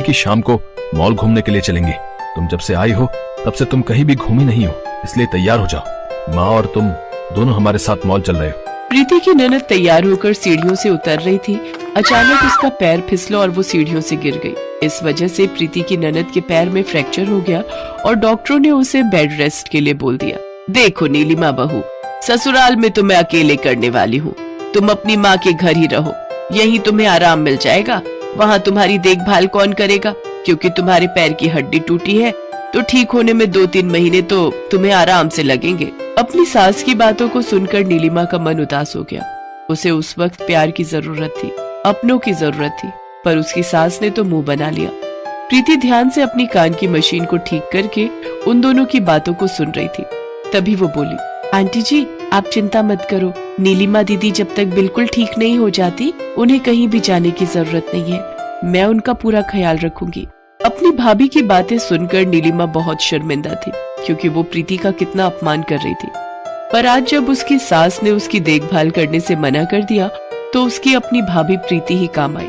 कि शाम को मॉल घूमने के लिए चलेंगे। तुम जब से आई हो तब से तुम कहीं भी घूमी नहीं हो, इसलिए तैयार हो जाओ। माँ और तुम दोनों हमारे साथ मॉल चल रहे हो। प्रीति की ननद तैयार होकर सीढ़ियों से उतर रही थी। अचानक उसका पैर फिसला और वो सीढ़ियों से गिर गई। इस वजह से प्रीति की ननद के पैर में फ्रैक्चर हो गया और डॉक्टरों ने उसे बेड रेस्ट के लिए बोल दिया। देखो नीलिमा बहू, ससुराल में तो मैं अकेले करने वाली हूँ। तुम अपनी माँ के घर ही रहो, यहीं तुम्हें आराम मिल जाएगा। वहाँ तुम्हारी देखभाल कौन करेगा, क्योंकि तुम्हारे पैर की हड्डी टूटी है तो ठीक होने में 2-3 महीने तो तुम्हें आराम से लगेंगे। अपनी सास की बातों को सुनकर नीलिमा का मन उदास हो गया। उसे उस वक्त प्यार की जरूरत थी, अपनों की जरूरत थी, पर उसकी सास ने तो मुंह बना लिया। प्रीति ध्यान से अपनी कान की मशीन को ठीक करके उन दोनों की बातों को सुन रही थी। तभी वो बोली, आंटी जी आप चिंता मत करो, नीलिमा दीदी जब तक बिल्कुल ठीक नहीं हो जाती उन्हें कहीं भी जाने की जरूरत नहीं है, मैं उनका पूरा ख्याल रखूंगी। अपनी भाभी की बातें सुनकर नीलिमा बहुत शर्मिंदा थी, क्योंकि वो प्रीति का कितना अपमान कर रही थी। पर आज जब उसकी सास ने उसकी देखभाल करने से मना कर दिया तो उसकी अपनी भाभी प्रीति ही काम आई।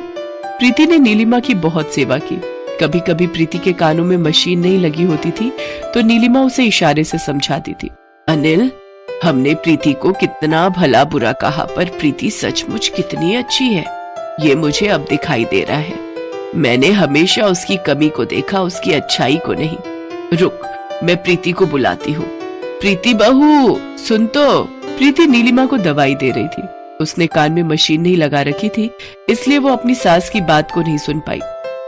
प्रीति ने नीलिमा की बहुत सेवा की। कभी कभी प्रीति के कानों में मशीन नहीं लगी होती थी तो नीलिमा उसे इशारे से समझाती थी। अनिल, हमने प्रीति को कितना भला बुरा कहा, पर प्रीति सचमुच कितनी अच्छी है ये मुझे अब दिखाई दे रहा है। मैंने हमेशा उसकी कमी को देखा, उसकी अच्छाई को नहीं। रुक, मैं प्रीति को बुलाती हूँ। प्रीति बहू सुन तो। प्रीति नीलिमा को दवाई दे रही थी। उसने कान में मशीन नहीं लगा रखी थी, इसलिए वो अपनी सास की बात को नहीं सुन पाई।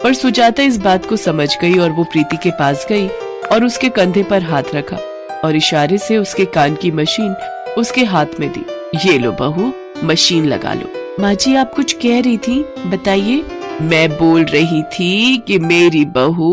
पर सुजाता इस बात को समझ गई और वो प्रीति के पास गई और उसके कंधे पर हाथ रखा और इशारे से उसके कान की मशीन उसके हाथ में दी। ये लो बहू, मशीन लगा लो। माँ जी आप कुछ कह रही थी, बताइए। मैं बोल रही थी कि मेरी बहू